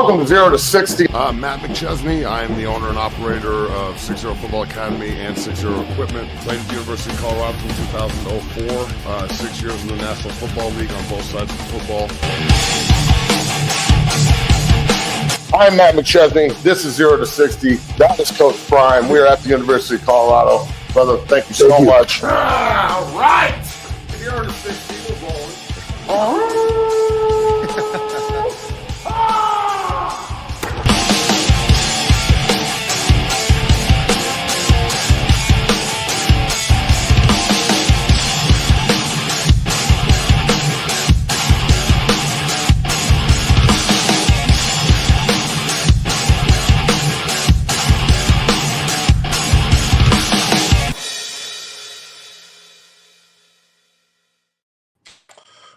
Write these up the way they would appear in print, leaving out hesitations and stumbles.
Welcome to 0 to 60. I'm Matt McChesney. I am the owner and operator of 60 Football Academy and 60 Equipment. Played at the University of Colorado from 2004. 6 years in the National Football League on both sides of football. I'm Matt McChesney. This is 0 to 60. That is Coach Prime. We are at the University of Colorado. Brother, thank you so much. All right. 0 to 60. We're rolling.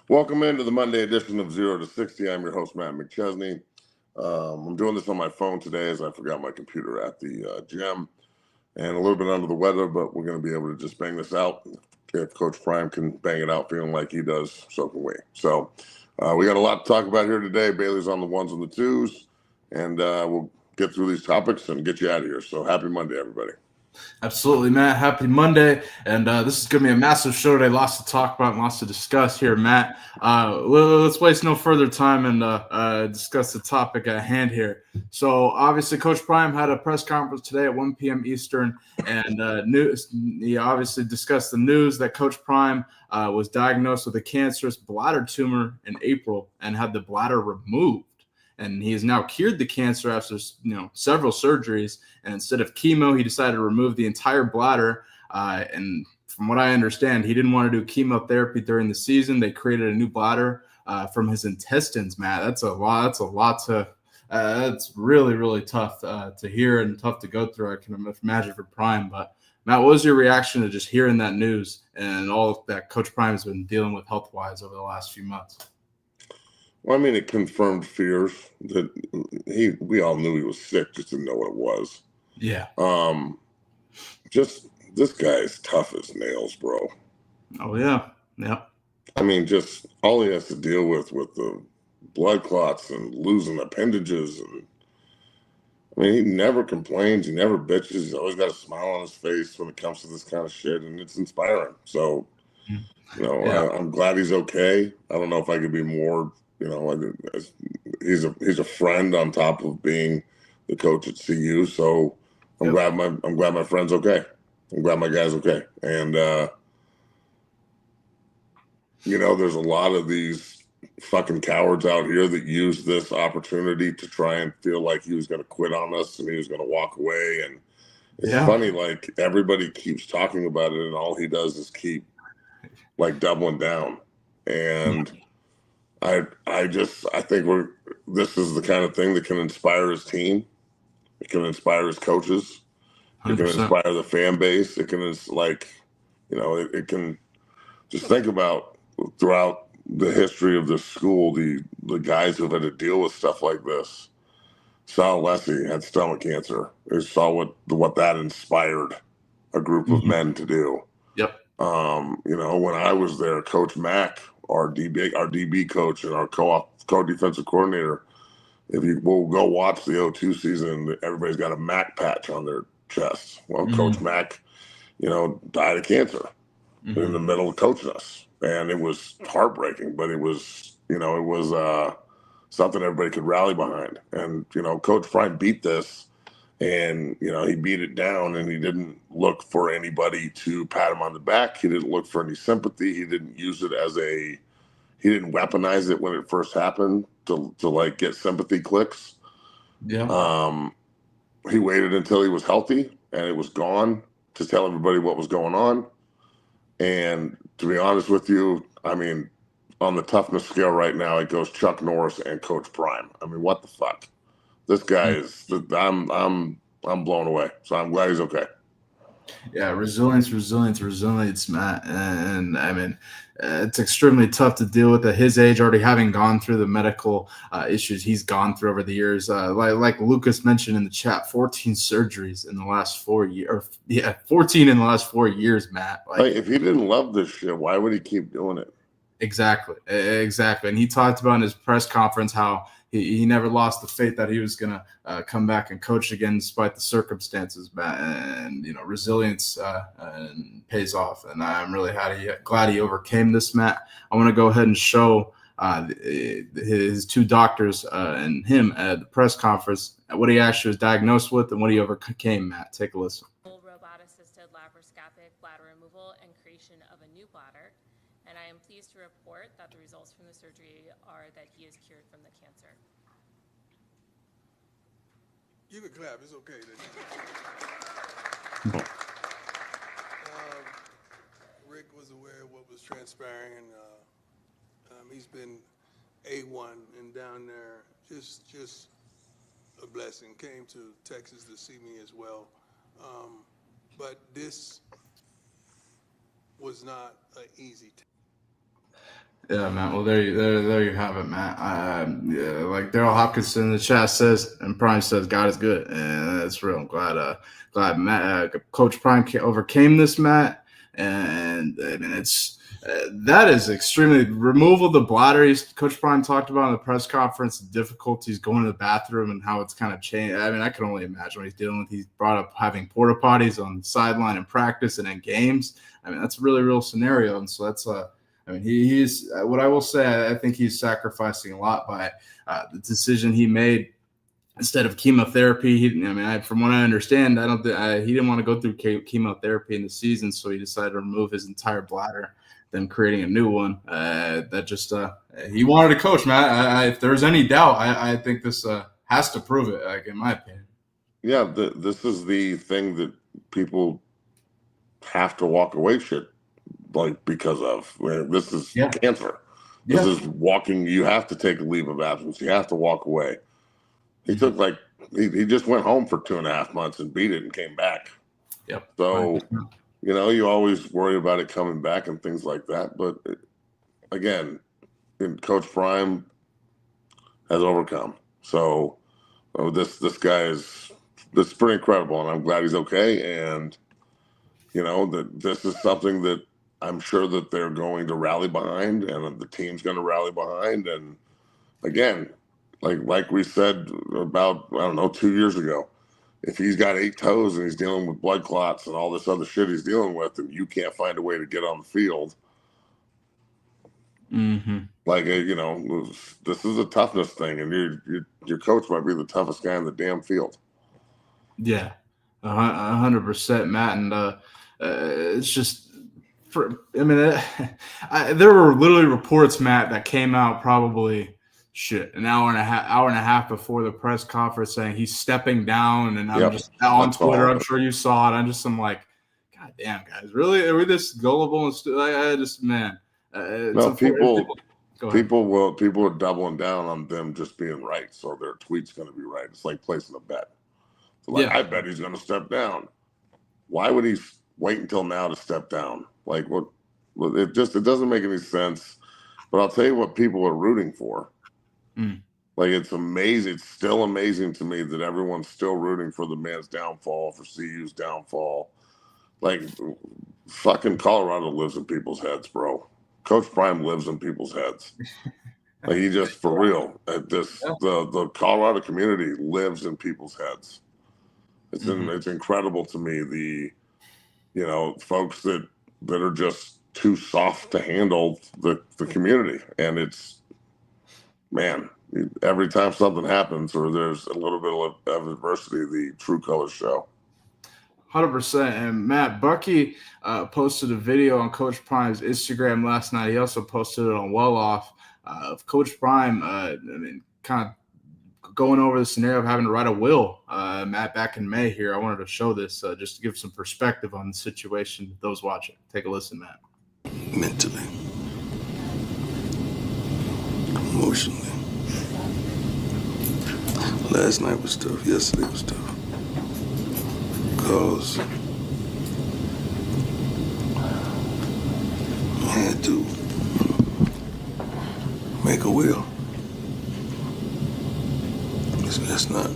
Welcome into the Monday edition of 0 to 60. I'm your host, Matt McChesney. I'm doing this on my phone today as I forgot my computer at the gym and a little bit under the weather, but we're going to be able to just bang this out. If Coach Prime can bang it out feeling like he does, so can we. So we got a lot to talk about here today. Bailey's on the ones and the twos, and we'll get through these topics and get you out of here. So happy Monday, everybody. Absolutely, Matt. Happy Monday. And this is going to be a massive show today. Lots to talk about and lots to discuss here, Matt. Let's waste no further time and discuss the topic at hand here. So, obviously, Coach Prime had a press conference today at 1 p.m. Eastern, and he obviously discussed the news that Coach Prime was diagnosed with a cancerous bladder tumor in April and had the bladder removed. And he has now cured the cancer after, several surgeries. And instead of chemo, he decided to remove the entire bladder. And from what I understand, he didn't want to do chemotherapy during the season. They created a new bladder from his intestines, Matt. That's a lot to. That's really, really tough to hear and tough to go through. I can imagine for Prime. But Matt, what was your reaction to just hearing that news and all that Coach Prime has been dealing with health-wise over the last few months? Well, I mean, it confirmed fears that we all knew he was sick, just didn't know what it was. Yeah. Just this guy is tough as nails, bro. Oh, yeah. Yeah. I mean, just all he has to deal with the blood clots and losing appendages. And I mean, he never complains. He never bitches. He's always got a smile on his face when it comes to this kind of shit, and it's inspiring. So, I'm glad he's okay. I don't know if I could be more. He's a friend on top of being the coach at CU. So I'm glad my friend's okay. I'm glad my guy's okay. And there's a lot of these fucking cowards out here that use this opportunity to try and feel like he was going to quit on us and he was going to walk away. And it's funny, like everybody keeps talking about it, and all he does is keep like doubling down. And I think this is the kind of thing that can inspire his team. It can inspire his coaches. 100%. It can inspire the fan base. It can it can just think about throughout the history of this school, the guys who've had to deal with stuff like this. Sal Lessie had stomach cancer. They saw what that inspired a group of men to do. Yep. When I was there, Coach Mack, our DB coach and our co-defensive coordinator, we'll go watch the 02 season, everybody's got a Mack patch on their chest. Well, Coach Mack, died of cancer in the middle of coaching us. And it was heartbreaking, but it was something everybody could rally behind. And, Coach Prime beat this, and, he beat it down, and he didn't look for anybody to pat him on the back. He didn't look for any sympathy. He didn't use it he didn't weaponize it when it first happened to like get sympathy clicks. Yeah. He waited until he was healthy and it was gone to tell everybody what was going on. And to be honest with you, I mean, on the toughness scale right now, it goes Chuck Norris and Coach Prime. I mean, what the fuck? This guy is. I'm blown away. So I'm glad he's okay. Yeah, resilience, Matt. And I mean, it's extremely tough to deal with at his age, already having gone through the medical issues he's gone through over the years. Like Lucas mentioned in the chat, 14 surgeries in the last 4 years. 14 in the last 4 years, Matt. Like, if he didn't love this shit, why would he keep doing it? Exactly. And he talked about in his press conference how he never lost the faith that he was going to come back and coach again despite the circumstances, and resilience pays off. And I'm really glad he overcame this, Matt. I want to go ahead and show his two doctors and him at the press conference what he actually was diagnosed with and what he overcame. Matt, take a listen. Robot-assisted laparoscopic bladder removal and creation of a new bladder, and I am pleased to report that the results from the surgery are that he is cured from the cancer. You can clap. It's okay. Rick was aware of what was transpiring, and he's been A1 and down there. Just a blessing. Came to Texas to see me as well. But this was not an easy task. Yeah, Matt. Well, there you have it, Matt. Like Daryl Hopkinson in the chat says, and Prime says, God is good, and that's real. I'm glad Matt, Coach Prime overcame this, Matt, and I mean that is extremely removal of the bladder. Coach Prime talked about in the press conference the difficulties going to the bathroom and how it's kind of changed. I mean, I can only imagine what he's dealing with. He's brought up having porta potties on the sideline in practice and in games. I mean, that's a really real scenario, and so that's I mean, he's what I will say. I think he's sacrificing a lot by the decision he made instead of chemotherapy. From what I understand, he didn't want to go through chemotherapy in the season, so he decided to remove his entire bladder, then creating a new one. He wanted to coach, Matt. If there's any doubt, I think this has to prove it. Like in my opinion. Yeah, this is the thing that people have to walk away because of. This is cancer. This is walking. You have to take a leave of absence. You have to walk away. He took he just went home for 2.5 months and beat it and came back. Yep. So, you always worry about it coming back and things like that. But again, Coach Prime has overcome. So this guy it's pretty incredible, and I'm glad he's okay. And that this is something that I'm sure that they're going to rally behind, and the team's going to rally behind. And again, like we said about 2 years ago, if he's got 8 toes and he's dealing with blood clots and all this other shit he's dealing with, and you can't find a way to get on the field, this is a toughness thing, and your coach might be the toughest guy in the damn field. Yeah, 100%, Matt, and it's just. There were literally reports, Matt, that came out probably an hour and a half before the press conference saying he's stepping down, and I'm just on Twitter. I'm sure you saw it. I'm like, God damn, guys, really? Are we this gullible? People are doubling down on them just being right, so their tweet's going to be right. It's like placing a bet. So I bet he's going to step down. Why would he wait until now to step down? It doesn't make any sense. But I'll tell you what people are rooting for. It's amazing. It's still amazing to me that everyone's still rooting for the man's downfall, for CU's downfall. Fucking Colorado lives in people's heads, bro. Coach Prime lives in people's heads. He just, for real. The Colorado community lives in people's heads. It's incredible to me. Folks that are just too soft to handle the community. And it's, man, every time something happens or there's a little bit of adversity, the true colors show. 100%. And Matt, Bucky posted a video on Coach Prime's Instagram last night. He also posted it on Well Off of Coach Prime, kind of going over the scenario of having to write a will, Matt, back in May here. I wanted to show this just to give some perspective on the situation. Those watching, take a listen, Matt. Mentally, emotionally. Last night was tough. Yesterday was tough. Because I had to make a will. That's not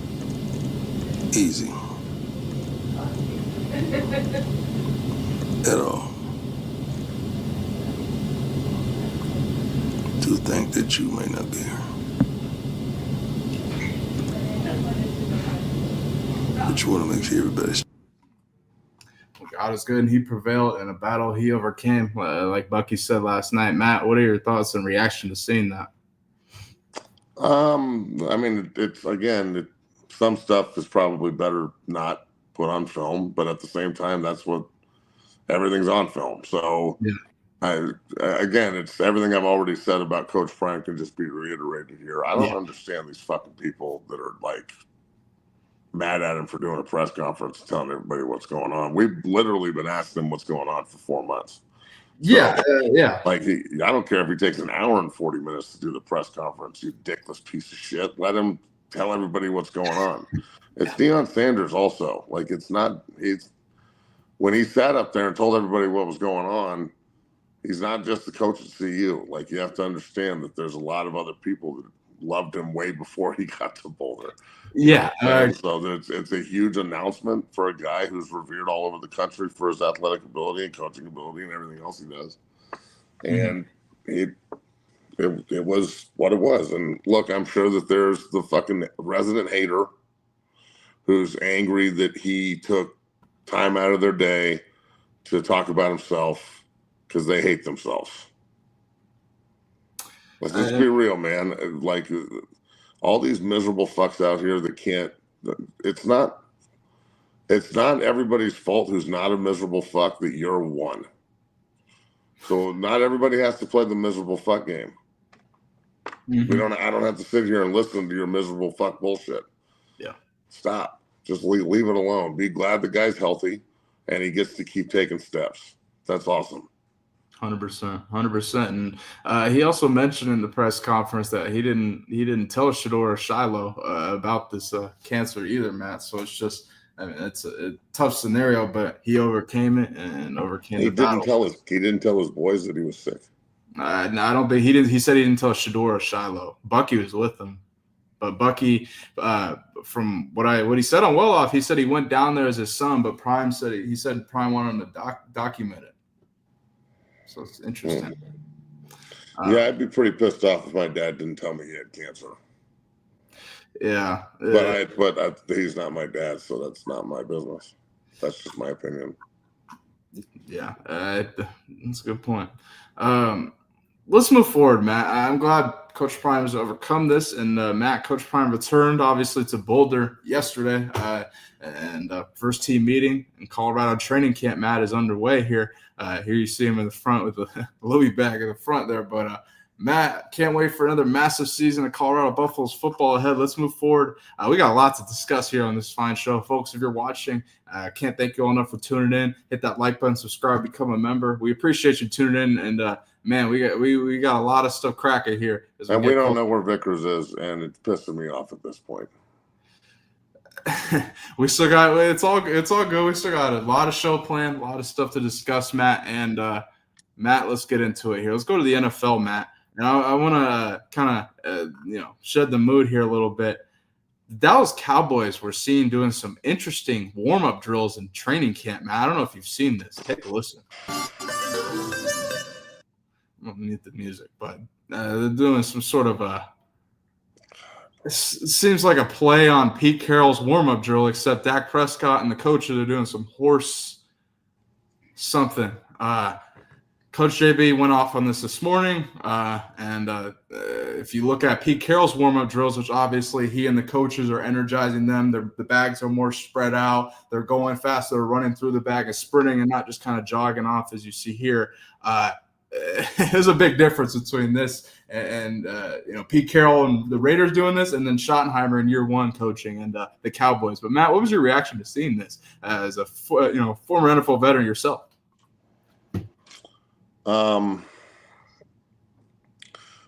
easy at all. To think that you may not be here. just want to make sure everybody's. God is good, and he prevailed in a battle he overcame, like Bucky said last night. Matt, what are your thoughts and reaction to seeing that? I mean, some stuff is probably better not put on film, but at the same time, that's what everything's on film. So, yeah. It's everything I've already said about Coach Prime can just be reiterated here. I don't understand these fucking people that are like mad at him for doing a press conference telling everybody what's going on. We've literally been asking him what's going on for 4 months. Yeah. Like, I don't care if he takes an hour and 40 minutes to do the press conference, you dickless piece of shit. Let him tell everybody what's going on. It's Deion Sanders also. Like, when he sat up there and told everybody what was going on, he's not just the coach at CU. Like, you have to understand that there's a lot of other people that loved him way before he got to Boulder. Yeah. So it's a huge announcement for a guy who's revered all over the country for his athletic ability and coaching ability and everything else he does. And it was what it was. And look, I'm sure that there's the fucking resident hater who's angry that he took time out of their day to talk about himself because they hate themselves. Let's just be real, man. Like, all these miserable fucks out here that can't. It's not everybody's fault who's not a miserable fuck that you're one. So not everybody has to play the miserable fuck game. I don't have to sit here and listen to your miserable fuck bullshit. Yeah. Stop. Just leave it alone. Be glad the guy's healthy and he gets to keep taking steps. That's awesome. 100%. And he also mentioned in the press conference that he didn't tell Shedeur Shiloh about this cancer either, Matt. So it's just, I mean, it's a tough scenario, but he overcame it and overcame the battle. He didn't tell his boys that he was sick. No, I don't think he did. He said he didn't tell Shedeur Shiloh. Bucky was with him, but Bucky, from what he said on Well Off, he said he went down there as his son, but Prime said he said Prime wanted him to document it. So it's interesting. Yeah, I'd be pretty pissed off if my dad didn't tell me he had cancer. Yeah, but he's not my dad, so that's not my business. That's just my opinion. Yeah, that's a good point. Let's move forward, Matt. I'm glad Coach Prime has overcome this, and Matt, Coach Prime returned obviously to Boulder yesterday, and first team meeting in Colorado training camp. Matt is underway here. Here you see him in the front with the Louis bag in the front there, but Matt, can't wait for another massive season of Colorado Buffaloes football ahead. Let's move forward. We got a lot to discuss here on this fine show. Folks, if you're watching, can't thank you all enough for tuning in. Hit that like button, subscribe, become a member. We appreciate you tuning in, and man, we got a lot of stuff cracking here. And we don't know where Vickers is, and it's pissing me off at this point. We still got it's all good. We still got a lot of show planned, a lot of stuff to discuss, Matt. And Matt, let's get into it here. Let's go to the NFL, Matt. And I want to kind of shed the mood here a little bit. The Dallas Cowboys were seen doing some interesting warm-up drills in training camp, Matt. I don't know if you've seen this. Take a listen. I don't need the music, but they're doing some sort of it seems like a play on Pete Carroll's warm-up drill, except Dak Prescott and the coaches are doing some horse something. Coach JB went off on this morning, and if you look at Pete Carroll's warm-up drills, which obviously he and the coaches are energizing them, the bags are more spread out. They're going fast. They're running through the bag and sprinting and not just kind of jogging off as you see here. There's a big difference between this and Pete Carroll and the Raiders doing this, and then Schottenheimer in year one coaching and the Cowboys. But Matt, what was your reaction to seeing this as a former NFL veteran yourself?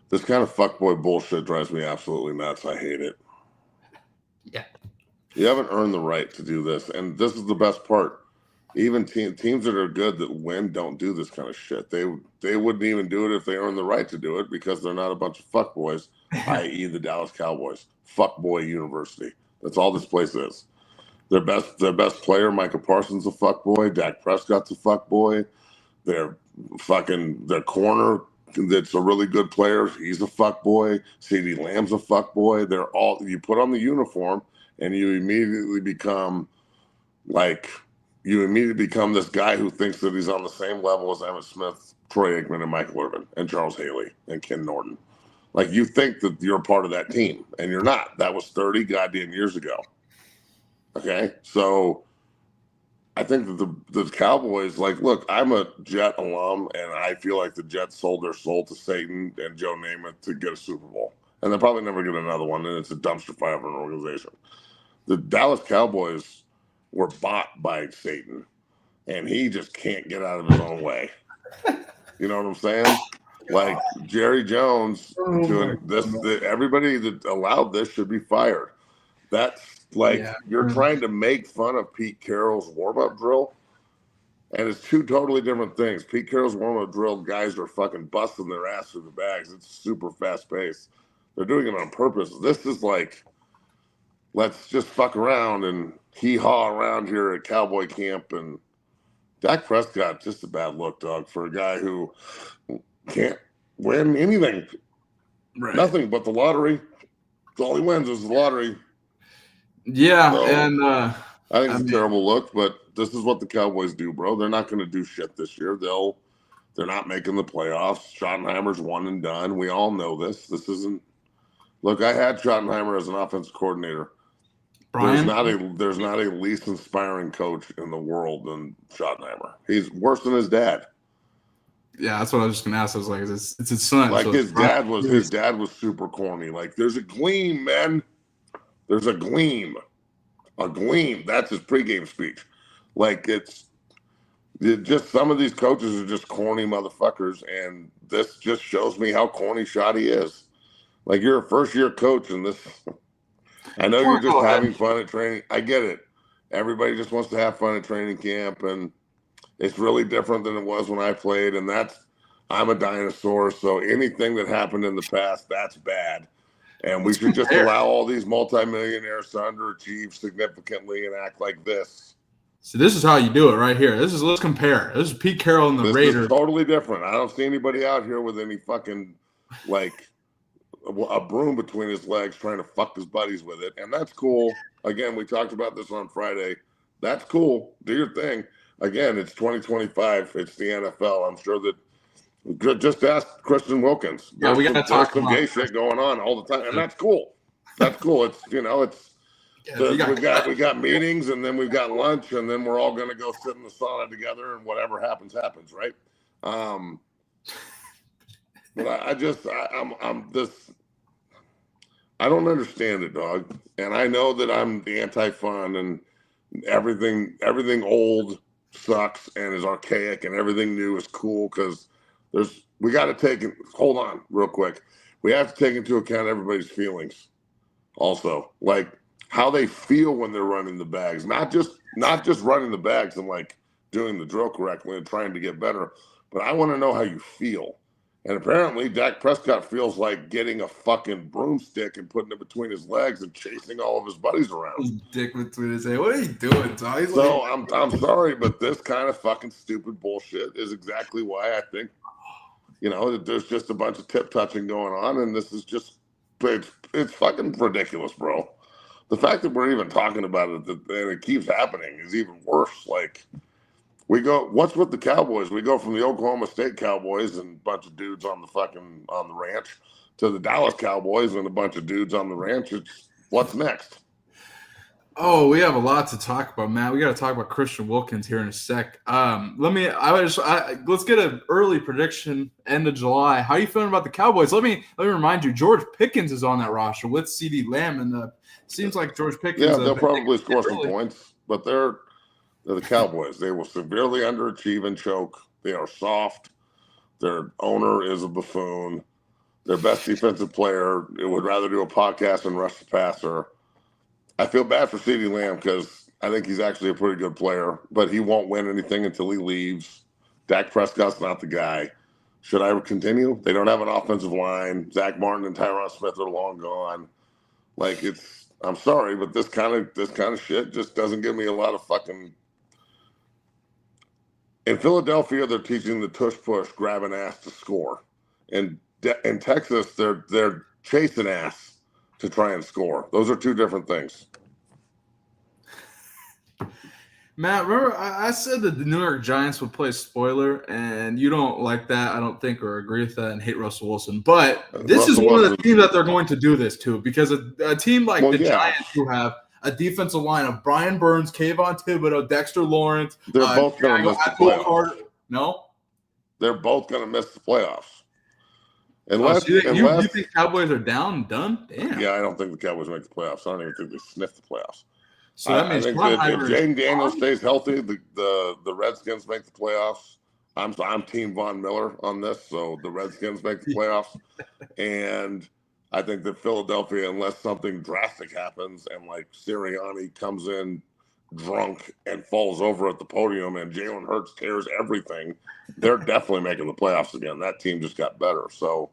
This kind of fuckboy bullshit drives me absolutely nuts. I hate it. Yeah, you haven't earned the right to do this, and this is the best part. Even teams that are good that win don't do this kind of shit. They wouldn't even do it if they earned the right to do it because they're not a bunch of fuckboys, i.e. the Dallas Cowboys. Fuckboy University. That's all this place is. Their best player, Micah Parsons, a fuckboy. Dak Prescott's a fuckboy. Their corner that's a really good player, he's a fuckboy. CeeDee Lamb's a fuckboy. They're all, you put on the uniform and you immediately become like you immediately become this guy who thinks that he's on the same level as Emmitt Smith, Troy Aikman, and Michael Irvin, and Charles Haley, and Ken Norton. Like you think that you're part of that team, and you're not. That was 30 goddamn years ago. Okay, so I think that the Cowboys, like, look, I'm a Jet alum, and I feel like the Jets sold their soul to Satan and Joe Namath to get a Super Bowl, and they'll probably never get another one. And it's a dumpster fire of an organization. The Dallas Cowboys were bought by Satan, and he just can't get out of his own way. You know what I'm saying? Like Jerry Jones, everybody that allowed this should be fired. That's like you're trying to make fun of Pete Carroll's warm-up drill, and it's two totally different things. Pete Carroll's warm-up drill, guys are fucking busting their ass through the bags. It's super fast-paced. They're doing it on purpose. This is like, let's just fuck around and hee-haw around here at Cowboy camp. And Dak Prescott, just a bad look, dog, for a guy who can't win anything. Right. Nothing but the lottery. All he wins is the lottery. Yeah, So, and I think it's a terrible look, but this is what the Cowboys do, bro. They're not going to do shit this year. They're not making the playoffs. Schottenheimer's one and done. We all know this. This isn't. Look, I had Schottenheimer as an offensive coordinator. Brian? There's not a least inspiring coach in the world than Schottenheimer. He's worse than his dad. Yeah, that's what I was just gonna ask. I was like, it's his son. Like so his dad was super corny. Like there's a gleam, man. There's a gleam. A gleam. That's his pregame speech. Like it just some of these coaches are just corny motherfuckers, and this just shows me how corny Shotty is. Like you're a first year coach, and this. I know you're just having fun at training. I get it. Everybody just wants to have fun at training camp, and it's really different than it was when I played. And I'm a dinosaur, so anything that happened in the past, that's bad. And we should just allow all these multimillionaires to underachieve significantly and act like this. So this is how you do it right here. Let's compare. This is Pete Carroll and the Raiders. This is totally different. I don't see anybody out here with any fucking like a broom between his legs trying to fuck his buddies with it. And that's cool. Again, we talked about this on Friday. That's cool. Do your thing. Again, it's 2025. It's the NFL. I'm sure that just ask Christian Wilkins. Yeah, we got to talk some gay shit going on all the time. And that's cool. That's cool. It's, we got meetings, and then we've got lunch, and then we're all going to go sit in the sauna together, and whatever happens, right? But I'm this. I don't understand it, dog. And I know that I'm the anti-fun, and everything old sucks and is archaic, and everything new is cool because we got to take it. Hold on, real quick. We have to take into account everybody's feelings, also, like how they feel when they're running the bags, not just running the bags and like doing the drill correctly and trying to get better, but I want to know how you feel. And apparently, Dak Prescott feels like getting a fucking broomstick and putting it between his legs and chasing all of his buddies around. His dick between his legs. What are you doing, Ty? So I'm sorry, but this kind of fucking stupid bullshit is exactly why I think, there's just a bunch of tip touching going on, and this is just it's fucking ridiculous, bro. The fact that we're even talking about it and it keeps happening is even worse. Like. What's with the Cowboys? We go from the Oklahoma State Cowboys and a bunch of dudes on the ranch to the Dallas Cowboys and a bunch of dudes on the ranch. What's next? Oh, we have a lot to talk about, Matt. We got to talk about Christian Wilkins here in a sec. Let's get an early prediction, end of July. How are you feeling about the Cowboys? Let me remind you, George Pickens is on that roster with CeeDee Lamb, and seems like George Pickens. Yeah, they'll probably score some points, but they're the Cowboys. They will severely underachieve and choke. They are soft. Their owner is a buffoon. Their best defensive player would rather do a podcast than rush the passer. I feel bad for CeeDee Lamb because I think he's actually a pretty good player, but he won't win anything until he leaves. Dak Prescott's not the guy. Should I continue? They don't have an offensive line. Zach Martin and Tyron Smith are long gone. Like I'm sorry, but this kind of shit just doesn't give me a lot of fucking. In Philadelphia, they're teaching the tush push, grabbing ass to score. In Texas, they're chasing ass to try and score. Those are two different things. Matt, remember I said that the New York Giants would play spoiler, and you don't like that, I don't think, or agree with that, and hate Russell Wilson. But this is Russell one of the Wilson- teams that they're going to do this to, because a team like the yeah. Giants, who have a defensive line of Brian Burns, Kayvon Thibodeau, Dexter Lawrence, They're both going to miss the playoffs. No? They're both going to miss the playoffs. So Unless, you think Cowboys are done? Damn. Yeah, I don't think the Cowboys make the playoffs. I don't even think they sniff the playoffs. So that means I think if Jaden Daniels stays healthy, the Redskins make the playoffs. I'm Team Von Miller on this, so the Redskins make the playoffs. And I think that Philadelphia, unless something drastic happens and like Sirianni comes in drunk and falls over at the podium and Jalen Hurts tears everything, they're definitely making the playoffs again. That team just got better. So,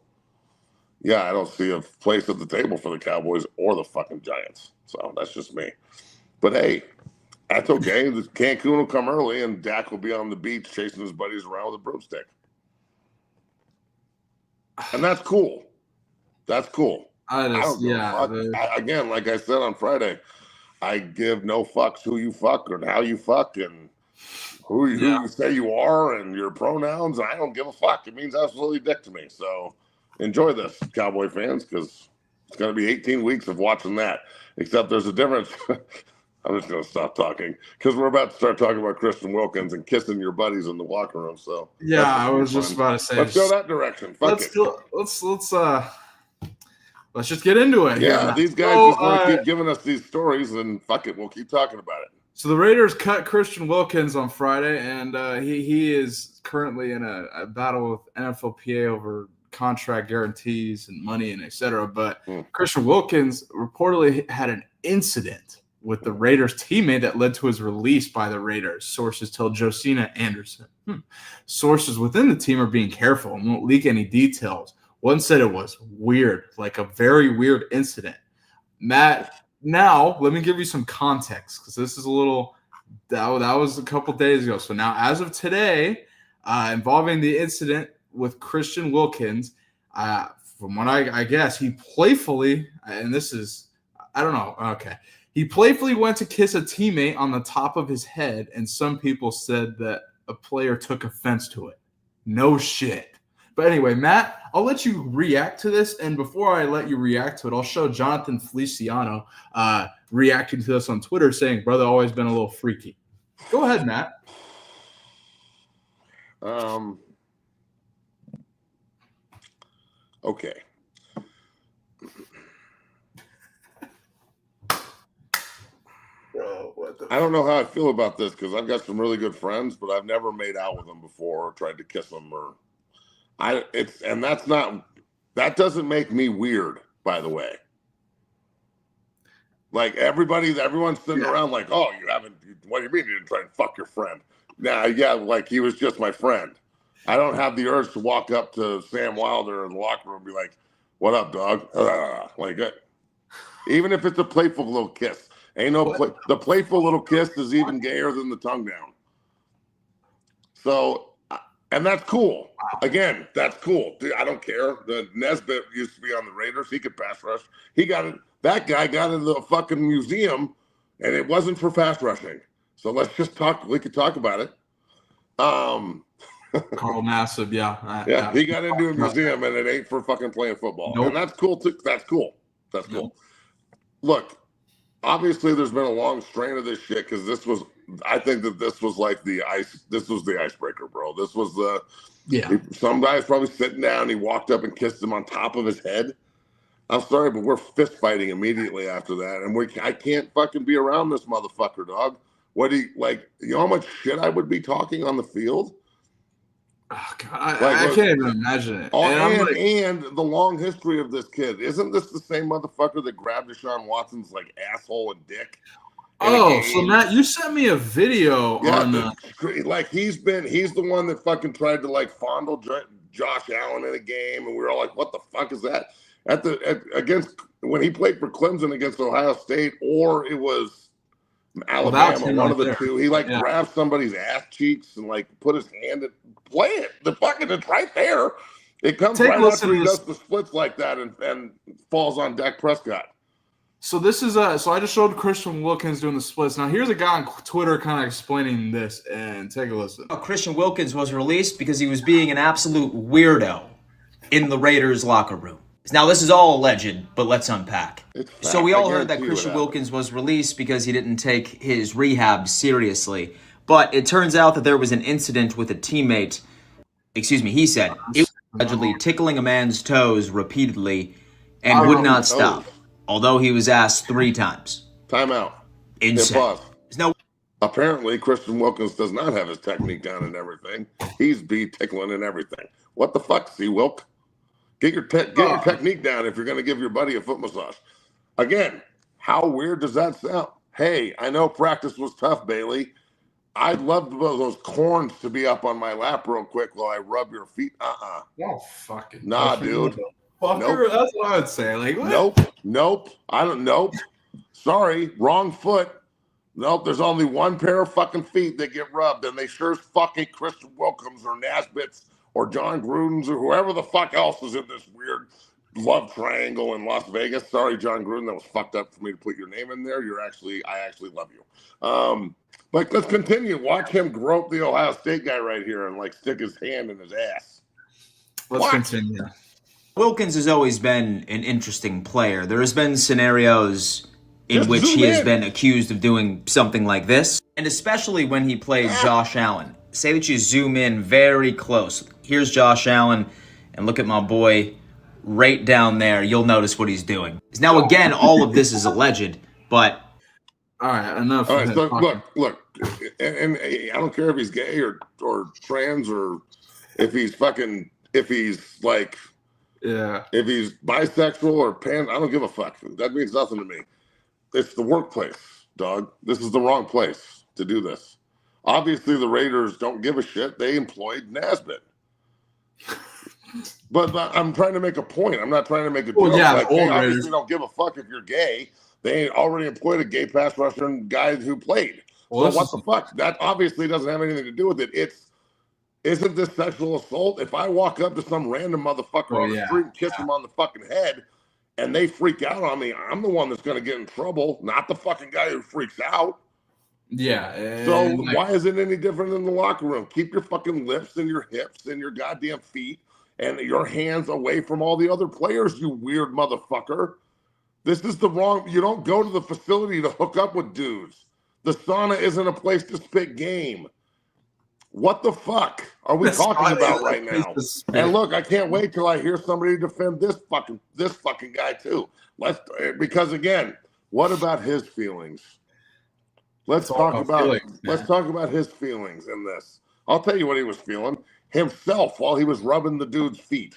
yeah, I don't see a place at the table for the Cowboys or the fucking Giants. So that's just me. But hey, that's okay. The Cancun will come early, and Dak will be on the beach chasing his buddies around with a broomstick. And that's cool. That's cool. Again, like I said on Friday, I give no fucks who you fuck or how you fuck and who you say you are and your pronouns. And I don't give a fuck. It means absolutely dick to me. So enjoy this, Cowboy fans, because it's going to be 18 weeks of watching that. Except there's a difference. I'm just going to stop talking because we're about to start talking about Christian Wilkins and kissing your buddies in the locker room. So yeah, I was just about to say, let's go that direction. Let's just get into it. Yeah, these guys just want to keep giving us these stories, and fuck it, we'll keep talking about it. So the Raiders cut Christian Wilkins on Friday, and he is currently in a battle with NFLPA over contract guarantees and money and et cetera. But Christian Wilkins reportedly had an incident with the Raiders teammate that led to his release by the Raiders. Sources tell Josina Anderson. Sources within the team are being careful and won't leak any details. One said it was weird, like a very weird incident. Matt, now let me give you some context because this is that was a couple days ago. So now as of today, involving the incident with Christian Wilkins, from what I guess, he playfully, and this is, I don't know, okay. He playfully went to kiss a teammate on the top of his head, and some people said that a player took offense to it. No shit. But anyway, Matt, I'll let you react to this, and before I let you react to it, I'll show Jonathan Feliciano reacting to this on Twitter saying, brother, always been a little freaky. Go ahead, Matt. Okay. I don't know how I feel about this because I've got some really good friends, but I've never made out with them before or tried to kiss them that doesn't make me weird, by the way. Like everyone's sitting around like, oh, what do you mean you didn't try and fuck your friend? Nah, yeah, like he was just my friend. I don't have the urge to walk up to Sam Wilder in the locker room and be like, what up, dog? Like even if it's a playful little kiss. The playful little kiss is even gayer than the tongue down. So, and that's cool. Again, that's cool. Dude, I don't care. The Nesbitt used to be on the Raiders. He could pass rush. That guy got into the fucking museum, and it wasn't for pass rushing. So let's just talk. We could talk about it. Carl Nassib, yeah, he got into a museum, and it ain't for fucking playing football. Nope. And that's cool too. That's cool. That's cool. Nope. Look. Obviously, there's been a long strain of this shit because I think that this was like this was the icebreaker, bro. This was some guy's probably sitting down. He walked up and kissed him on top of his head. I'm sorry, but we're fist fighting immediately after that. And I can't fucking be around this motherfucker, dog. You know how much shit I would be talking on the field? Oh, God, I can't even imagine it. And the long history of this kid. Isn't this the same motherfucker that grabbed Deshaun Watson's asshole and dick? So Matt, you sent me a video on he's the one that fucking tried to fondle Josh Allen in a game, and we were all like, what the fuck is that? Against when he played for Clemson against Ohio State, or it was Alabama, one of the two. He grabbed somebody's ass cheeks and put his hand and play it. It's right there. It comes right after he does the splits like that and falls on Dak Prescott. So this is so I just showed Christian Wilkins doing the splits. Now here's a guy on Twitter kind of explaining this, and take a listen. Christian Wilkins was released because he was being an absolute weirdo in the Raiders locker room. Now this is all alleged, but let's unpack. So we all heard that Christian Wilkins was released because he didn't take his rehab seriously, but it turns out that there was an incident with a teammate. He said it was allegedly tickling a man's toes repeatedly and would not stop. Although he was asked 3 times. Timeout. Insane. Apparently, Christian Wilkins does not have his technique down and everything. He's tickling and everything. What the fuck, C. Wilk? Get your technique down if you're going to give your buddy a foot massage. Again, how weird does that sound? Hey, I know practice was tough, Bailey. I'd love those corns to be up on my lap real quick while I rub your feet. Oh, fucking. Nah, dude. Fucker, nope. That's what I would say. Like, what? Nope. I don't. Nope. Sorry, wrong foot. Nope. There's only one pair of fucking feet that get rubbed, and they sure as fucking Christian Wilkins or Nesbitt's or John Gruden's or whoever the fuck else is in this weird love triangle in Las Vegas. Sorry, John Gruden, that was fucked up for me to put your name in there. I actually love you. But let's continue. Watch him grope the Ohio State guy right here and like stick his hand in his ass. Let's continue. Wilkins has always been an interesting player. There has been scenarios in which he has been accused of doing something like this, and especially when he played Josh Allen. Say that you zoom in very close. Here's Josh Allen, and look at my boy right down there. You'll notice what he's doing. Now, again, all of this is alleged, but... All right, enough. All right, so look, and I don't care if he's gay or trans or if he's like... Yeah. If he's bisexual or pan, I don't give a fuck. That means nothing to me. It's the workplace, dog. This is the wrong place to do this. Obviously, the Raiders don't give a shit. They employed Nesbitt. But I'm trying to make a point. I'm not trying to make a joke. Yeah, like, they obviously don't give a fuck if you're gay. They already employed a gay pass rusher and guys who played. So what the fuck? That obviously doesn't have anything to do with it. Isn't this sexual assault? If I walk up to some random motherfucker on the street and kiss him on the fucking head and they freak out on me, I'm the one that's going to get in trouble, not the fucking guy who freaks out. Yeah. So why is it any different in the locker room? Keep your fucking lips and your hips and your goddamn feet and your hands away from all the other players, you weird motherfucker. This is the wrong... You don't go to the facility to hook up with dudes. The sauna isn't a place to spit game. What the fuck are we talking about right now? And look, I can't wait till I hear somebody defend this fucking guy too. Because again, what about his feelings? Let's talk about his feelings in this. I'll tell you what he was feeling himself while he was rubbing the dude's feet.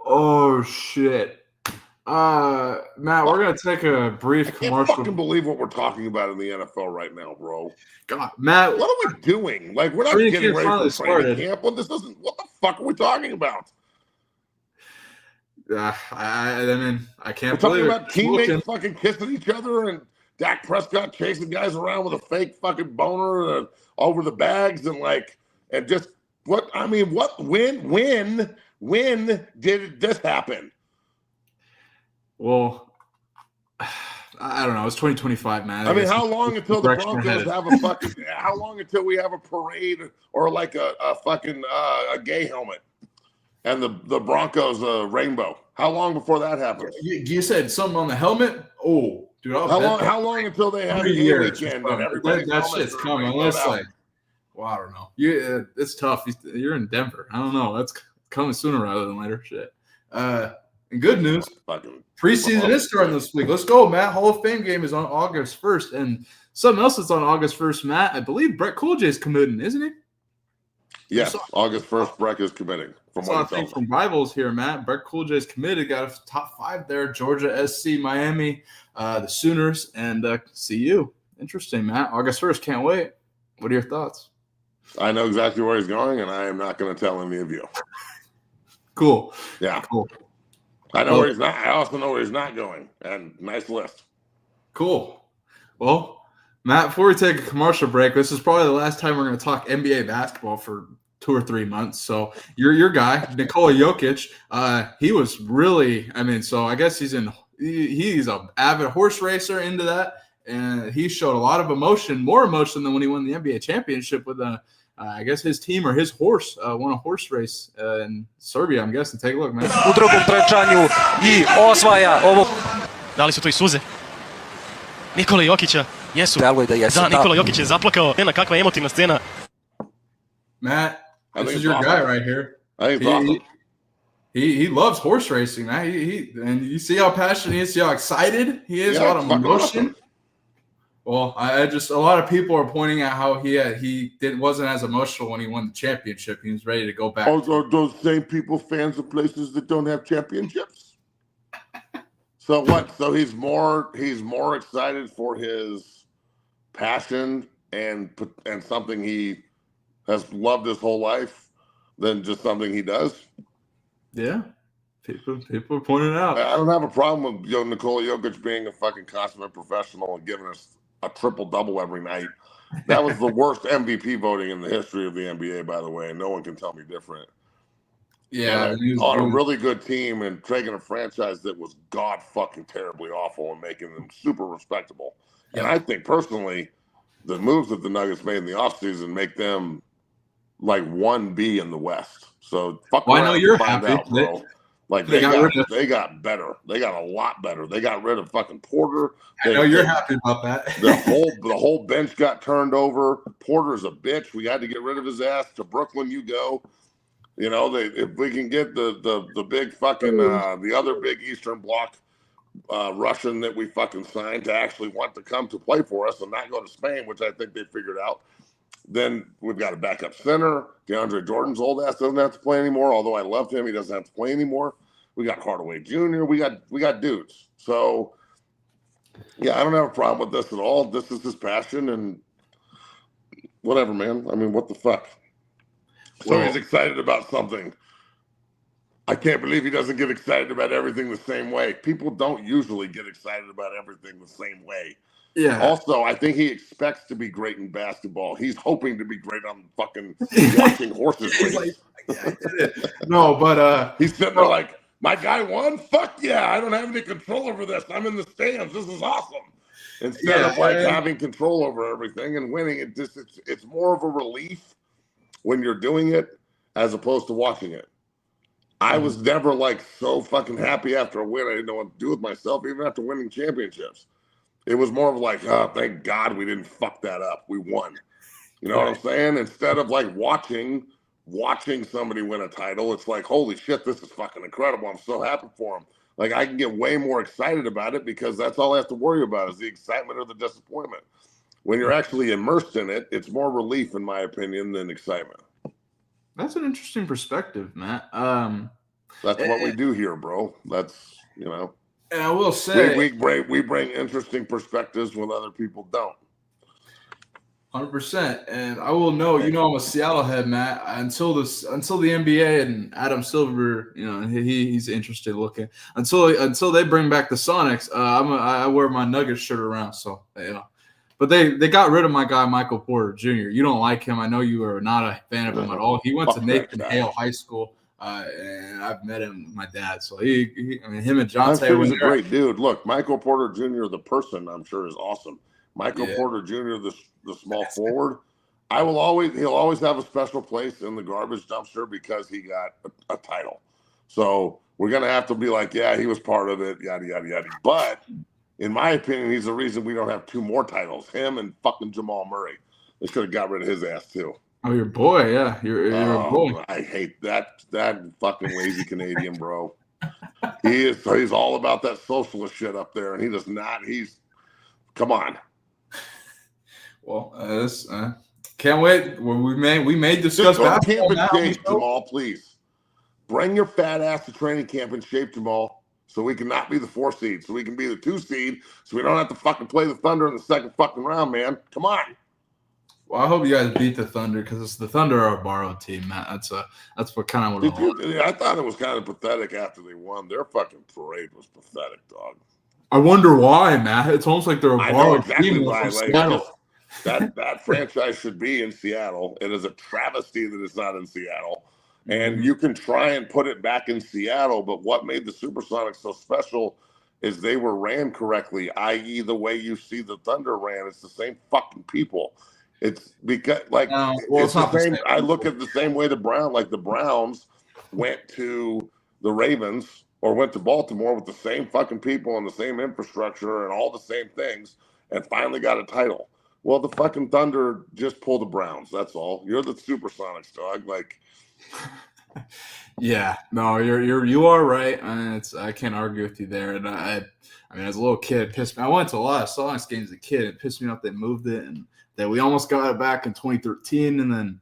Oh shit. Matt, we're gonna take a brief commercial. I can't fucking believe what we're talking about in the NFL right now, bro. God, Matt, what are we doing? Like, we're not getting ready for training camp. What the fuck are we talking about? I mean, I can't we're believe talking about teammates fucking kissing each other and Dak Prescott chasing guys around with a fake fucking boner over the bags and just what? I mean, what? When did this happen? Well, I don't know. It's 2025, man. I mean, how long until the Broncos have a fucking? How long until we have a parade or like a fucking a gay helmet and the Broncos rainbow? How long before that happens? You said something on the helmet. Oh, dude, how long until they have a gay weekend and everybody? That shit's coming. It's like, well, I don't know. It's tough. You're in Denver. I don't know. That's coming sooner rather than later. Shit. And good news, preseason is starting this week. Let's go, Matt. Hall of Fame game is on August 1st. And something else that's on August 1st, Matt. I believe Brett Coolidge is committing, isn't he? Yes, August 1st, Brett is committing. From Bibles here, Matt. Brett Coolidge is committed. Got a top 5 there. Georgia, SC, Miami, the Sooners, and CU. Interesting, Matt. August 1st. Can't wait. What are your thoughts? I know exactly where he's going, and I am not going to tell any of you. Cool. Yeah. Cool. I know where he's not. I also know where he's not going. And nice list. Cool. Well, Matt, before we take a commercial break, this is probably the last time we're going to talk NBA basketball for 2 or 3 months. So your guy, Nikola Jokic, he was really, I mean, so I guess he's an avid horse racer into that. And he showed a lot of emotion, more emotion than when he won the NBA championship with I guess his team or his horse won a horse race in Serbia, I'm guessing. Take a look, man. U drugom trčanju I osvaja ovo. Da li su to I suze? Nikola Jokića, jesu. Da, Nikola Jokić je zaplakao. Kakva emotivna scena. Matt, this is your guy right here. I think it's awesome. He loves horse racing, man. And you see how passionate he is, see how excited he is, a lot of emotion. Awesome. Well, I just, a lot of people are pointing out how he wasn't as emotional when he won the championship. He was ready to go back. Oh, are those same people fans of places that don't have championships? So what? So he's more excited for his passion and something he has loved his whole life than just something he does. Yeah. People are pointing it out. I don't have a problem with Nikola Jokic being a fucking consummate professional and giving us a triple-double every night. That was the worst MVP voting in the history of the NBA, by the way, and no one can tell me different. Yeah. On a really good team and taking a franchise that was god-fucking terribly awful and making them super respectable. Yeah. And I think, personally, the moves that the Nuggets made in the offseason make them like 1B in the West. So fuck around, I know you're happy. Out, bro. Like they got better. They got a lot better. They got rid of fucking Porter. I know you're happy about that. the whole bench got turned over. Porter's a bitch. We had to get rid of his ass. To Brooklyn you go. You know, if we can get the big fucking the other big Eastern Bloc Russian that we fucking signed to actually want to come to play for us and not go to Spain, which I think they figured out. Then we've got a backup center. DeAndre Jordan's old ass doesn't have to play anymore. Although I loved him, he doesn't have to play anymore. We got Hardaway Jr. We got dudes. So yeah, I don't have a problem with this at all. This is his passion and whatever, man. I mean, what the fuck? So he's excited about something. I can't believe he doesn't get excited about everything the same way. People don't usually get excited about everything the same way. Yeah. Also, I think he expects to be great in basketball. He's hoping to be great on fucking watching horses race. No, but he's sitting there like, my guy won? Fuck yeah, I don't have any control over this. I'm in the stands. This is awesome. Instead of like having control over everything and winning, it's more of a relief when you're doing it as opposed to watching it. I was never like so fucking happy after a win. I didn't know what to do with myself, even after winning championships. It was more of like, oh, thank God we didn't fuck that up. We won. You know what I'm saying? Instead of like watching somebody win a title, it's like, holy shit, this is fucking incredible. I'm so happy for him. Like, I can get way more excited about it because that's all I have to worry about is the excitement or the disappointment. When you're actually immersed in it, it's more relief, in my opinion, than excitement. That's an interesting perspective, Matt. That's what we do here, bro. That's, you know. And I will say we bring interesting perspectives when other people don't. 100%. And I will know, you know, I'm a Seattle head, Matt. Until the NBA and Adam Silver, you know, he's interested looking. Until they bring back the Sonics, I wear my Nuggets shirt around. So you know. But they got rid of my guy Michael Porter Jr. You don't like him. I know you are not a fan of him at all. He went to Nathan Hale High School. And I've met him with my dad. So him and John Taylor was a great dude. Look, Michael Porter Jr., the person, I'm sure is awesome. Michael Porter Jr., the small forward, he'll always have a special place in the garbage dumpster because he got a title. So we're gonna have to be like, yeah, he was part of it, yada yada yada. But in my opinion, he's the reason we don't have 2 more titles. Him and fucking Jamal Murray. They should have got rid of his ass too. Oh, your boy, yeah. You're a boy. I hate that fucking lazy Canadian, bro. He's all about that socialist shit up there, and he does not. Come on. Well, can't wait. We may discuss basketball now. Shape, Jamal, please. Bring your fat ass to training camp in shape, Jamal, so we can not be the 4 seed, so we can be the 2 seed, so we don't have to fucking play the Thunder in the second fucking round, man. Come on. Well, I hope you guys beat the Thunder because the Thunder are a borrowed team, Matt. That's what kind of what I thought it was kind of pathetic after they won. Their fucking parade was pathetic, dog. I wonder why, Matt. It's almost like they're a borrowed team. That franchise should be in Seattle. It is a travesty that it's not in Seattle. And you can try and put it back in Seattle, but what made the Supersonics so special is they were ran correctly, i.e. the way you see the Thunder ran. It's the same fucking people. It's because it's the same. I look at the same way the Browns went to the Ravens or went to Baltimore with the same fucking people and the same infrastructure and all the same things and finally got a title. Well, the fucking Thunder just pulled the Browns. That's all. You're the Supersonics, dog. Yeah, no, you are right. I can't argue with you there. And I mean, as a little kid, it pissed me. I went to a lot of Sonics games as a kid. It pissed me off they moved it, and that we almost got it back in 2013, and then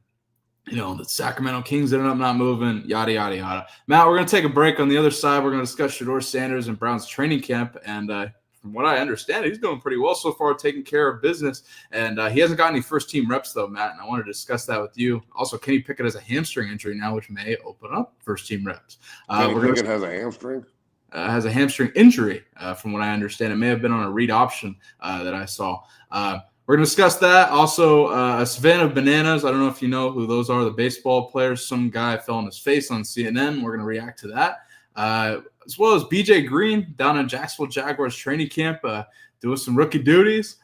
the Sacramento Kings ended up not moving. Yada yada yada. Matt, we're gonna take a break. On the other side, we're gonna discuss Shedeur Sanders and Browns training camp, and from what I understand, he's doing pretty well so far, taking care of business. And he hasn't got any first-team reps, though, Matt, and I want to discuss that with you. Also, Kenny Pickett has a hamstring injury now, which may open up first-team reps. Pickett has a hamstring? Has a hamstring injury, from what I understand. It may have been on a read option that I saw. We're going to discuss that. Also, Savannah Bananas. I don't know if you know who those are, the baseball players. Some guy fell on his face on CNN. We're going to react to that. As well as BJ Green down in Jacksonville Jaguars training camp, doing some rookie duties.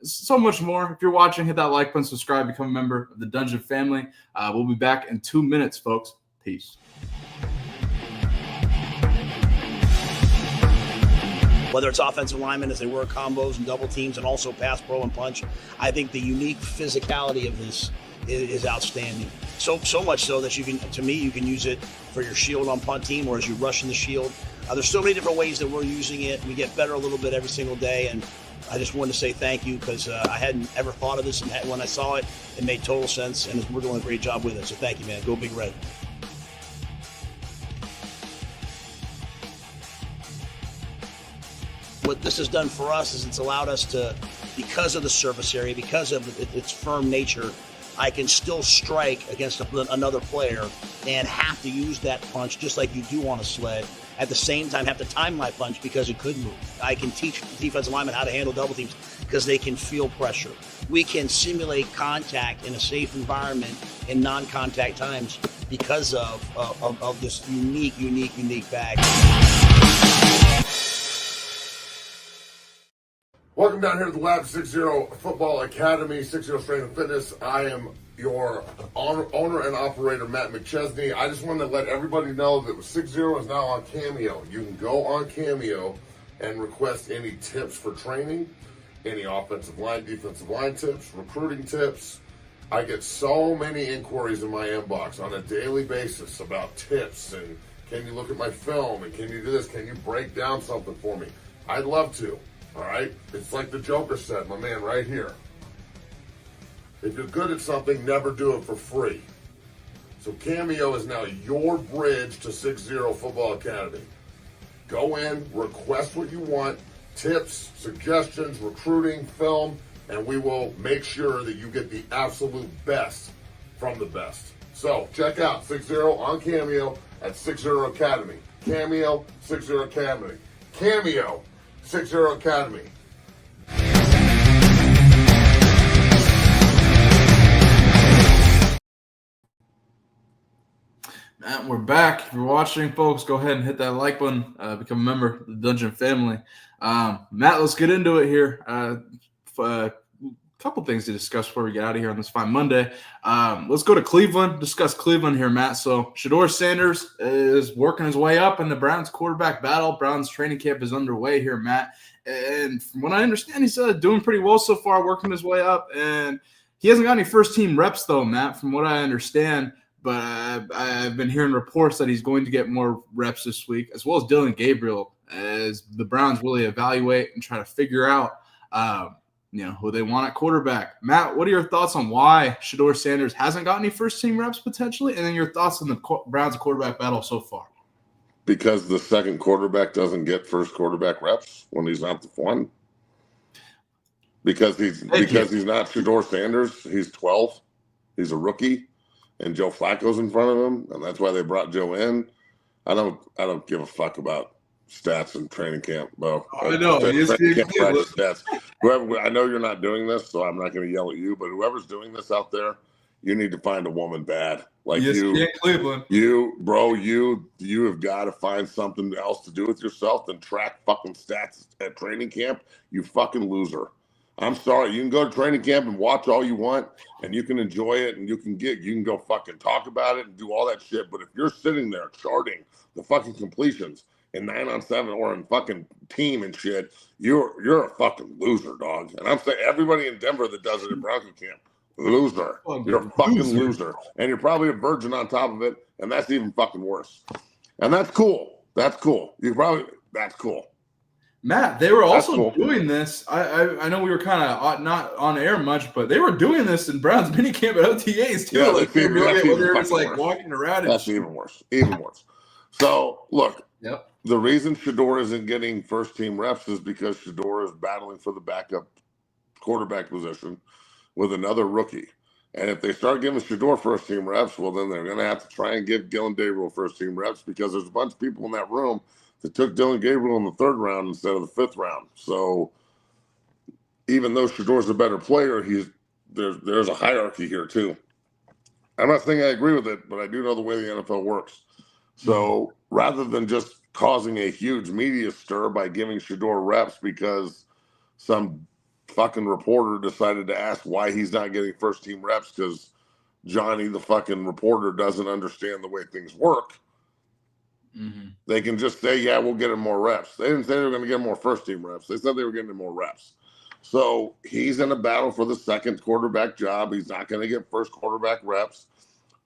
So much more. If you're watching, hit that like button, subscribe, become a member of the Dungeon family. We'll be back in 2 minutes, folks. Peace. Whether it's offensive linemen as they work combos and double teams and also pass, pro, and punch, I think the unique physicality of this is outstanding. So much so that you can use it for your shield on punt team or as you rush in the shield. There's so many different ways that we're using it. We get better a little bit every single day, and I just wanted to say thank you because I hadn't ever thought of this, and when I saw it, it made total sense, and we're doing a great job with it. So thank you, man. Go Big Red. What this has done for us is it's allowed us to, because of the surface area, because of its firm nature, I can still strike against another player and have to use that punch just like you do on a sled. At the same time, have to time my punch because it could move. I can teach defensive linemen how to handle double teams because they can feel pressure. We can simulate contact in a safe environment in non-contact times because of this unique bag. Welcome down here to the Lab 60 Football Academy, 60 Strength and Fitness. I am your owner and operator, Matt McChesney. I just wanted to let everybody know that 60 is now on Cameo. You can go on Cameo and request any tips for training, any offensive line, defensive line tips, recruiting tips. I get so many inquiries in my inbox on a daily basis about tips and can you look at my film and can you do this? Can you break down something for me? I'd love to. All right? It's like the Joker said, my man, right here. If you're good at something, never do it for free. So Cameo is now your bridge to 60 Football Academy. Go in, request what you want, tips, suggestions, recruiting, film, and we will make sure that you get the absolute best from the best. So check out 60 on Cameo at 60 Academy. Cameo, 60 Academy. Cameo, 60 Academy. And we're back. If you're watching, folks, go ahead and hit that like button. Become a member of the Dungeon family. Matt, let's get into it here. A couple things to discuss before we get out of here on this fine Monday. Let's go to Cleveland. Discuss Cleveland here, Matt. So Shedeur Sanders is working his way up in the Browns quarterback battle. Browns training camp is underway here, Matt. And from what I understand, he's doing pretty well so far, working his way up. And he hasn't got any first-team reps, though, Matt, from what I understand. But I've been hearing reports that he's going to get more reps this week, as well as Dylan Gabriel, as the Browns really evaluate and try to figure out, who they want at quarterback. Matt, what are your thoughts on why Shedeur Sanders hasn't got any first-team reps potentially, and then your thoughts on the Browns quarterback battle so far? Because the second quarterback doesn't get first quarterback reps when he's not the one. Because he's not Shedeur Sanders. He's 12. He's a rookie. And Joe Flacco's in front of him, and that's why they brought Joe in. I don't give a fuck about stats in training camp, Bo. I know. Training camp practice stats. Whoever, I know you're not doing this, so I'm not going to yell at you. But whoever's doing this out there, you need to find a woman bad like you. Cleveland. You have got to find something else to do with yourself than track fucking stats at training camp. You fucking loser. I'm sorry. You can go to training camp and watch all you want, and you can enjoy it, and you can go fucking talk about it and do all that shit. But if you're sitting there charting the fucking completions in 9-on-7 or in fucking team and shit, you're a fucking loser, dog. And I'm saying everybody in Denver that does it at Bronco camp, loser. You're a fucking loser, and you're probably a virgin on top of it, and that's even fucking worse. And that's cool. That's cool. That's cool. Matt, they were also doing this. I know we were kind of not on air much, but they were doing this in Browns minicamp at OTAs too. Yeah, like they were just like walking around. That's even worse. Even worse. So look, yep. The reason Shedeur isn't getting first team reps is because Shedeur is battling for the backup quarterback position with another rookie. And if they start giving Shedeur first team reps, well, then they're going to have to try and give Dillon Gabriel first team reps because there's a bunch of people in that room that took Dillon Gabriel in the 3rd round instead of the 5th round. So even though Shedeur's a better player, there's a hierarchy here too. I'm not saying I agree with it, but I do know the way the NFL works. So rather than just causing a huge media stir by giving Shedeur reps because some fucking reporter decided to ask why he's not getting first team reps because Johnny, the fucking reporter, doesn't understand the way things work. Mm-hmm. They can just say, yeah, we'll get him more reps. They didn't say they were going to get him more first team reps. They said they were getting him more reps. So he's in a battle for the 2nd quarterback job. He's not going to get first quarterback reps.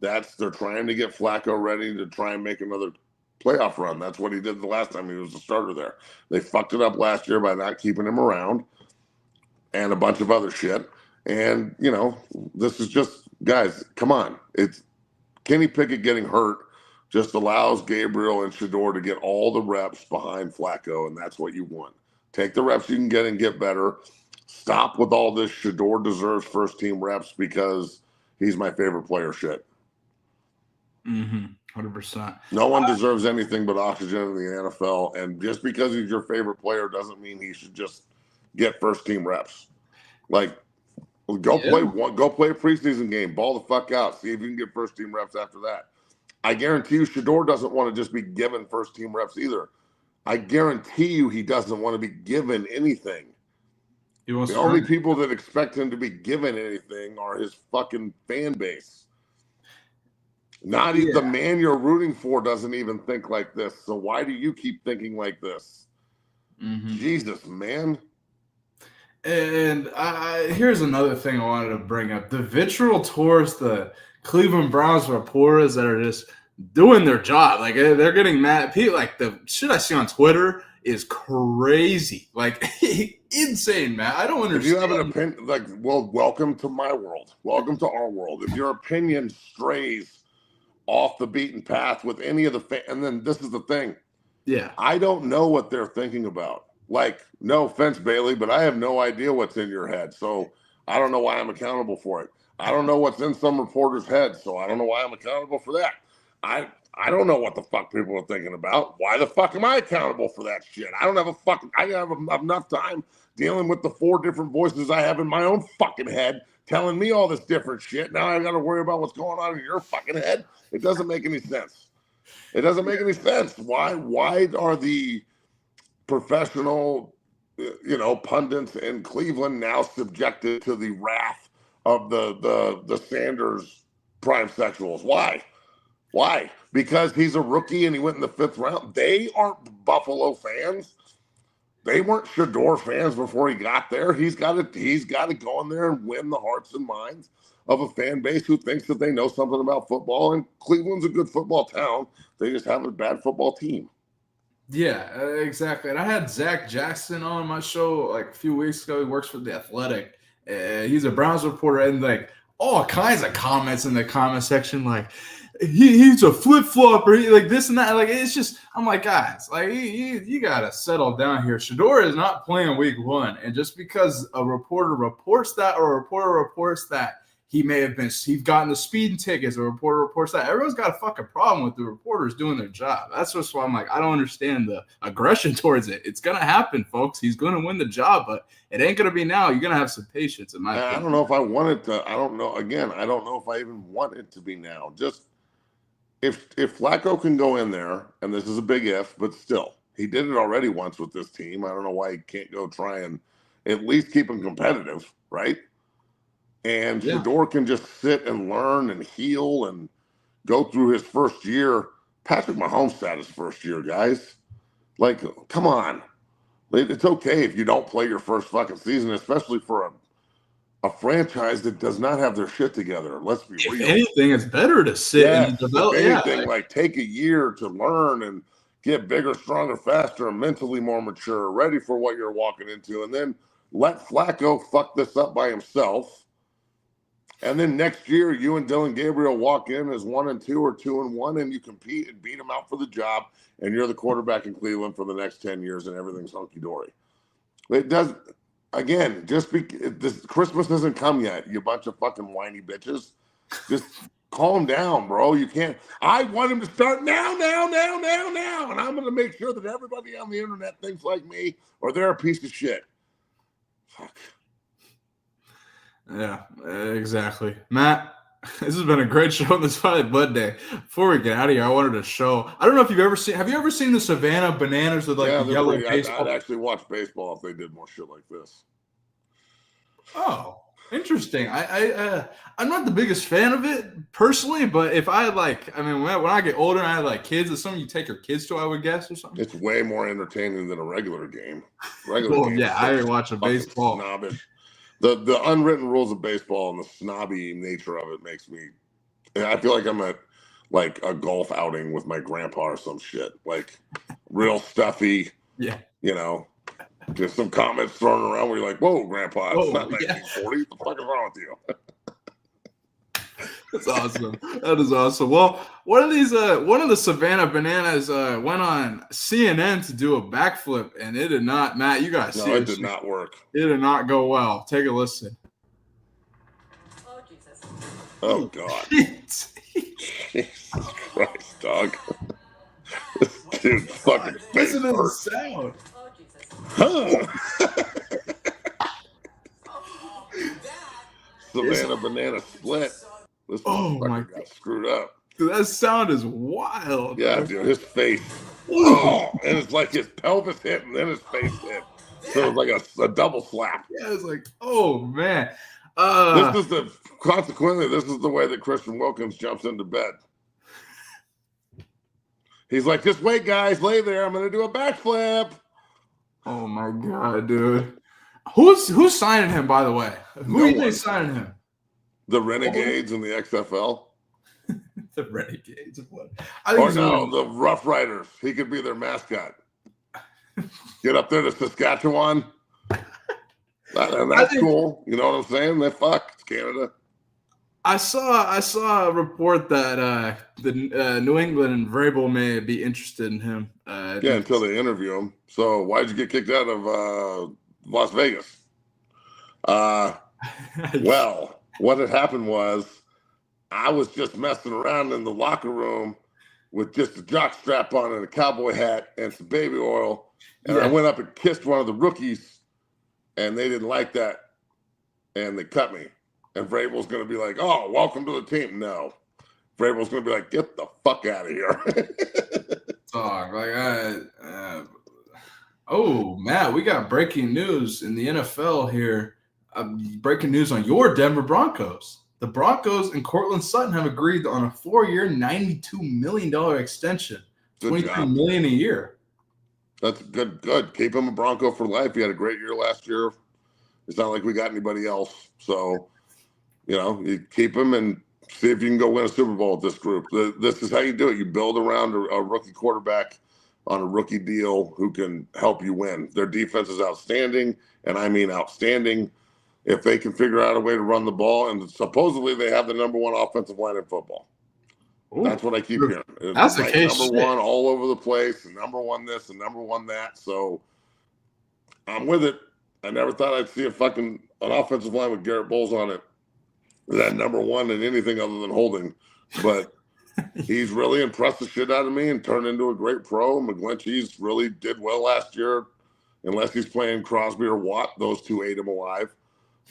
They're trying to get Flacco ready to try and make another playoff run. That's what he did the last time he was the starter there. They fucked it up last year by not keeping him around and a bunch of other shit. And, this is just, guys, come on. It's Kenny Pickett getting hurt just allows Gabriel and Shedeur to get all the reps behind Flacco, and that's what you want. Take the reps you can get and get better. Stop with all this Shedeur deserves first team reps because he's my favorite player shit. 100%. No one deserves anything but oxygen in the NFL, and just because he's your favorite player doesn't mean he should just get first team reps. Like, go play a preseason game, ball the fuck out, see if you can get first team reps after that. I guarantee you Shedeur doesn't want to just be given first team reps either. I guarantee you he doesn't want to be given anything. The only people that expect him to be given anything are his fucking fan base. Not even the man you're rooting for doesn't even think like this. So why do you keep thinking like this? Jesus, man. And here's another thing I wanted to bring up. The vitriol towards the Cleveland Browns reporters that are just doing their job. Like, they're getting mad. People, like, the shit I see on Twitter is crazy. Like, insane, man. I don't understand. If you have an opinion, like, well, welcome to my world. Welcome to our world. If your opinion strays off the beaten path with any of the and then this is the thing. Yeah. I don't know what they're thinking about. Like, no offense, Bailey, but I have no idea what's in your head. So I don't know why I'm accountable for it. I don't know what's in some reporter's head, so I don't know why I'm accountable for that. I don't know what the fuck people are thinking about. Why the fuck am I accountable for that shit? I have enough time dealing with the 4 different voices I have in my own fucking head telling me all this different shit. Now I got to worry about what's going on in your fucking head. It doesn't make any sense. It doesn't make any sense. Why are the professional, pundits in Cleveland now subjected to the wrath of the Sanders prime sexuals? Why? Because he's a rookie and he went in the 5th round. They aren't Buffalo fans. They weren't Shedeur fans before he got there. He's got to go in there and win the hearts and minds of a fan base who thinks that they know something about football. And Cleveland's a good football town. They just have a bad football team. Yeah, exactly. And I had Zach Jackson on my show like a few weeks ago. He works for The Athletic. He's a Browns reporter, and like all kinds of comments in the comment section, like he's a flip-flopper, like this and that. Like, it's just, I'm like, guys, like you gotta settle down here. Shedeur is not playing week 1, and just because a reporter reports that he may have he's gotten the speeding tickets. A reporter reports that. Everyone's got a fucking problem with the reporters doing their job. That's just why I'm like, I don't understand the aggression towards it. It's gonna happen, folks. He's gonna win the job, but it ain't gonna be now. You're gonna have some patience. In my opinion. I don't know if I want it to. I don't know. Again, I don't know if I even want it to be now. Just if Flacco can go in there, and this is a big if, but still, he did it already once with this team. I don't know why he can't go try and at least keep them competitive, right? And Shedeur can just sit and learn and heal and go through his first year. Patrick Mahomes had his first year, guys. Like, come on. It's okay if you don't play your first fucking season, especially for a franchise that does not have their shit together. Let's be real. If anything, it's better to sit and develop. If anything, like take a year to learn and get bigger, stronger, faster, and mentally more mature, ready for what you're walking into, and then let Flacco fuck this up by himself. And then next year, you and Dylan Gabriel walk in as 1-2 or 2-1, and you compete and beat them out for the job, and you're the quarterback in Cleveland for the next 10 years, and everything's hunky-dory. It does, again, this Christmas hasn't come yet, you bunch of fucking whiny bitches. Just calm down, bro. You can't. I want him to start now, and I'm going to make sure that everybody on the internet thinks like me, or they're a piece of shit. Fuck. Yeah, exactly. Matt, this has been a great show on this Friday Bud Day. Before we get out of here, I wanted to show. I don't know if have you ever seen the Savannah Bananas with the yellow baseball? I'd actually watch baseball if they did more shit like this. Oh, interesting. I'm not the biggest fan of it personally, but if I when I get older and I have like kids, it's something you take your kids to, I would guess, or something. It's way more entertaining than a regular game. I watch a baseball. Snobbish. The unwritten rules of baseball and the snobby nature of it makes me. I feel like I'm at like a golf outing with my grandpa or some shit, like real stuffy. Yeah, just some comments thrown around where you're like, "Whoa, grandpa, it's not 1940. What the fuck is wrong with you?" That's awesome. That is awesome. Well, one of the Savannah Bananas went on CNN to do a backflip, and it did not. Matt, you guys see it did not work. It did not go well. Take a listen. Oh Jesus! Oh God! Jesus Christ, dog! This dude fucking. Listen to the sound. Oh Jesus! Huh? Savannah Banana split. This my got screwed up. Dude, that sound is wild. Yeah, dude, his face. Oh, and it's like his pelvis hit and then his face hit. So it was like a double slap. Yeah, it's like, oh man. This is the way that Christian Wilkins jumps into bed. He's like, just wait, guys, lay there. I'm gonna do a backflip. Oh my God, dude. Who's signing him, by the way? Who do you think signing him? The Renegades and the XFL. The Renegades of what? The Rough Riders. He could be their mascot. Get up there to Saskatchewan. That's cool. You know what I'm saying? It's Canada. I saw a report that the New England and Vrabel may be interested in him. Until they interview him. So why'd you get kicked out of Las Vegas? Well. What had happened was I was just messing around in the locker room with just a jock strap on and a cowboy hat and some baby oil. And I went up and kissed one of the rookies, and they didn't like that. And they cut me. And Vrabel's going to be like, oh, welcome to the team. No. Vrabel's going to be like, get the fuck out of here. Matt, we got breaking news in the NFL here. Breaking news on your Denver Broncos. The Broncos and Cortland Sutton have agreed on a 4-year, $92 million extension, $23 million a year. That's good. Keep him a Bronco for life. He had a great year last year. It's not like we got anybody else. So, you keep him and see if you can go win a Super Bowl with this group. This is how you do it. You build around a rookie quarterback on a rookie deal who can help you win. Their defense is outstanding, and I mean outstanding. If they can figure out a way to run the ball, and supposedly they have the number one offensive line in football. Ooh, that's what I keep hearing. That's the case. Number one all over the place, and number one this, and number one that. So I'm with it. I never thought I'd see an offensive line with Garrett Bowles on it that number one in anything other than holding. But he's really impressed the shit out of me and turned into a great pro. McGlinchey's really did well last year. Unless he's playing Crosby or Watt, those two ate him alive.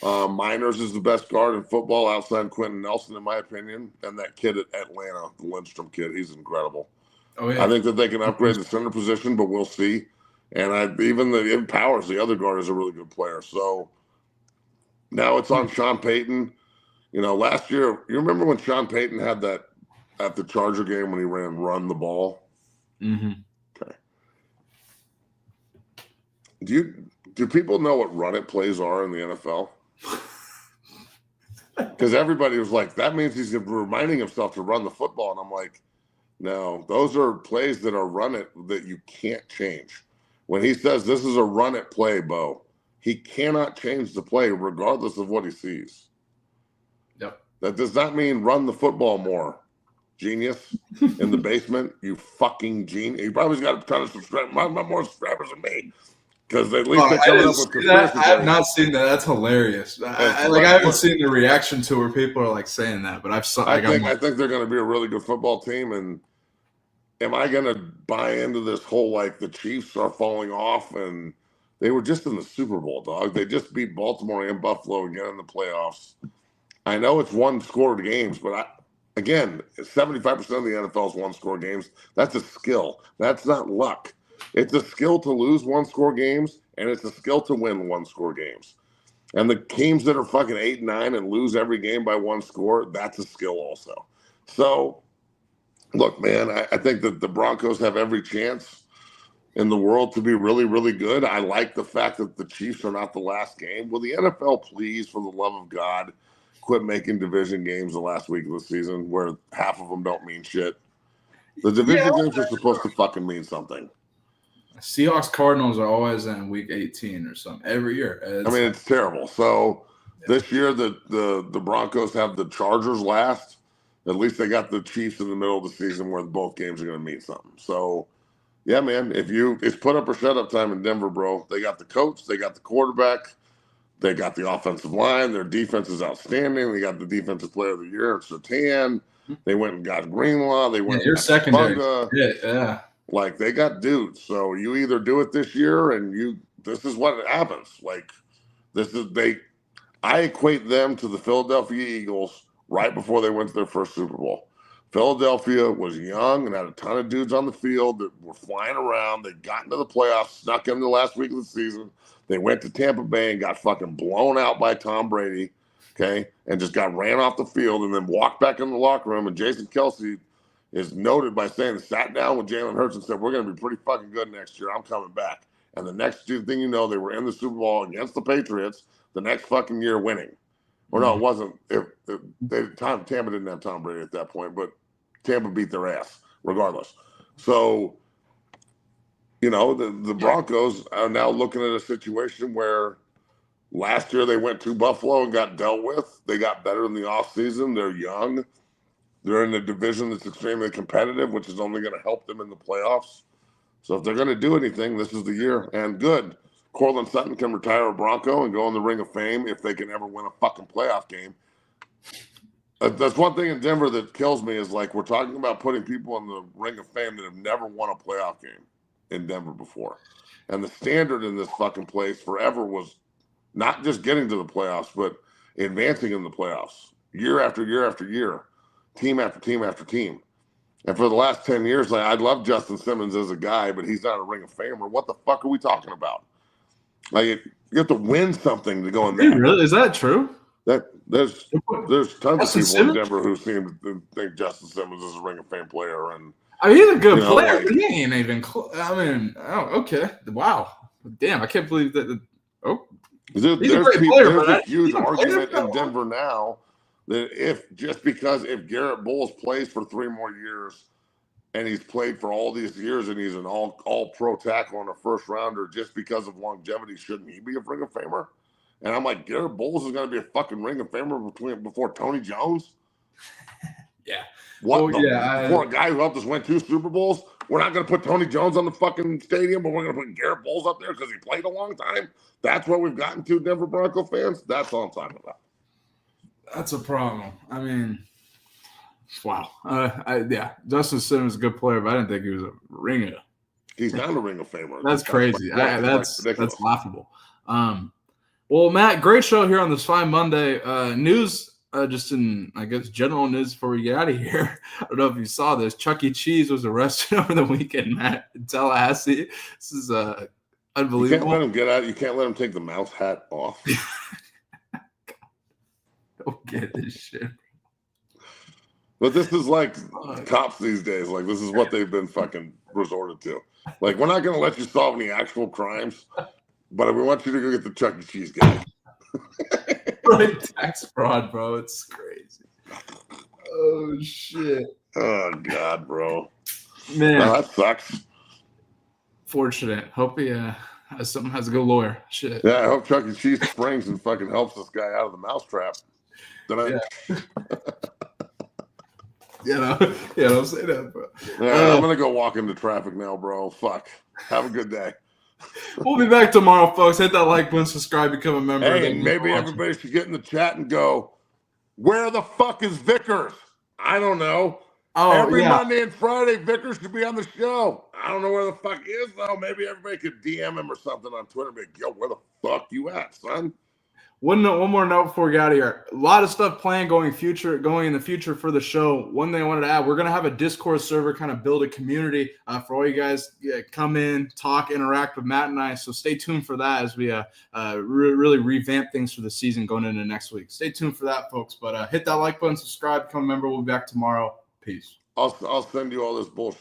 Miners is the best guard in football outside Quentin Nelson, in my opinion. And that kid at Atlanta, the Lindstrom kid, he's incredible. Oh, yeah. I think that they can upgrade the center position, but we'll see. And even Powers, the other guard, is a really good player. So now it's on Sean Payton. You know, last year, you remember when Sean Payton had that at the Charger game when he run the ball? Mm-hmm. Okay. Do people know what run it plays are in the NFL? Because everybody was like, that means he's reminding himself to run the football. And I'm like, no, those are plays that are run it that you can't change. When he says this is a run it play, Bo, he cannot change the play regardless of what he sees. Yep. That does not mean run the football more. Genius in the basement, you fucking genius. You probably got a ton of subscribers, more subscribers than me. Because at least they're coming up with conspiracy I have not seen that. That's hilarious. I haven't seen the reaction to where people are like saying that, but I think they're going to be a really good football team. And am I going to buy into this whole like the Chiefs are falling off? And they were just in the Super Bowl, dog. They just beat Baltimore and Buffalo again in the playoffs. I know it's one-scored games, but again, 75% of the NFL's one-score games. That's a skill. That's not luck. It's a skill to lose one-score games, and it's a skill to win one-score games. And the teams that are fucking 8-9 and lose every game by one score, that's a skill also. So, look, man, I think that the Broncos have every chance in the world to be really, really good. I like the fact that the Chiefs are not the last game. Will the NFL please, for the love of God, quit making division games the last week of the season where half of them don't mean shit? The division games are supposed to fucking mean something. Seahawks Cardinals are always in week 18 or something every year. It's terrible. So this year the Broncos have the Chargers last. At least they got the Chiefs in the middle of the season where both games are going to mean something. So yeah, man, it's put up or shut up time in Denver, bro. They got the coach, they got the quarterback, they got the offensive line. Their defense is outstanding. They got the defensive player of the year, Surtain. They went and got Greenlaw. They went. Your secondary. Yeah. Like they got dudes. So you either do it this year and this is what happens. Like I equate them to the Philadelphia Eagles right before they went to their first Super Bowl. Philadelphia was young and had a ton of dudes on the field that were flying around. They got into the playoffs, snuck into the last week of the season. They went to Tampa Bay and got fucking blown out by Tom Brady, okay, and just got ran off the field and then walked back in the locker room. And Jason Kelce is noted by saying he sat down with Jalen Hurts and said, we're going to be pretty fucking good next year. I'm coming back. And the next thing you know, they were in the Super Bowl against the Patriots the next fucking year winning. Or no, it wasn't. Tampa didn't have Tom Brady at that point, but Tampa beat their ass regardless. So, the Broncos are now looking at a situation where last year they went to Buffalo and got dealt with. They got better in the offseason. They're young. They're in a division that's extremely competitive, which is only going to help them in the playoffs. So if they're going to do anything, this is the year. And good. Cortland Sutton can retire a Bronco and go in the Ring of Fame if they can ever win a fucking playoff game. That's one thing in Denver that kills me is like we're talking about putting people in the Ring of Fame that have never won a playoff game in Denver before. And the standard in this fucking place forever was not just getting to the playoffs, but advancing in the playoffs year after year after year. Team after team after team. And for the last 10 years, I love Justin Simmons as a guy, but he's not a Ring of Famer. What the fuck are we talking about? Like, you have to win something to go in there. Really? Is that true? There's tons of people in Denver who seem to think Justin Simmons is a Ring of Fame player. And he's a good player. He ain't even close. Okay. Wow. Damn, I can't believe that. There's a huge argument in Denver now that if Garrett Bowles plays for 3 more years and he's played for all these years and he's an all pro tackle and a first rounder just because of longevity, shouldn't he be a Ring of Famer? And I'm like, Garrett Bowles is going to be a fucking Ring of Famer before Tony Jones? Yeah. For a guy who helped us win 2 Super Bowls, we're not going to put Tony Jones on the fucking stadium, but we're going to put Garrett Bowles up there because he played a long time? That's what we've gotten to, Denver Bronco fans? That's all I'm talking about. That's a problem. I mean, wow. Yeah, Justin Simmons is a good player, but I didn't think he was a ringer. He's not a Ring of Famer. That's crazy. That's ridiculous. laughable. Well, Matt, great show here on this fine Monday. News, just in, I guess, general news before we get out of here. I don't know if you saw this. Chuck E. Cheese was arrested over the weekend, Matt, in Tallahassee. This is unbelievable. You can't let him get out. You can't let him take the mouse hat off. Don't get this shit. But this is like cops these days. Like, this is what they've been fucking resorted to. Like, we're not going to let you solve any actual crimes, but we want you to go get the Chuck E. Cheese guy. Right, tax fraud, bro. It's crazy. Oh, shit. Oh, God, bro. Man. No, that sucks. Fortunate. Hope he has a good lawyer. Shit. Yeah, I hope Chuck E. Cheese springs and fucking helps this guy out of the mousetrap. Yeah. Don't say that, bro. Yeah, I'm gonna go walk into traffic now, bro. Fuck. Have a good day. We'll be back tomorrow, folks. Hit that like button, subscribe, become a member. Hey, and maybe everybody should get in the chat and go, where the fuck is Vickers? I don't know. Every Monday and Friday, Vickers should be on the show. I don't know where the fuck he is, though. Maybe everybody could DM him or something on Twitter. Be like, yo, where the fuck you at, son? One more note before we get out of here. A lot of stuff planned going in the future for the show. One thing I wanted to add, we're going to have a Discord server, kind of build a community for all you guys. Come in, talk, interact with Matt and I. So stay tuned for that as we really revamp things for the season going into next week. Stay tuned for that, folks. But hit that like button, subscribe, become a member. We'll be back tomorrow. Peace. I'll send you all this bullshit.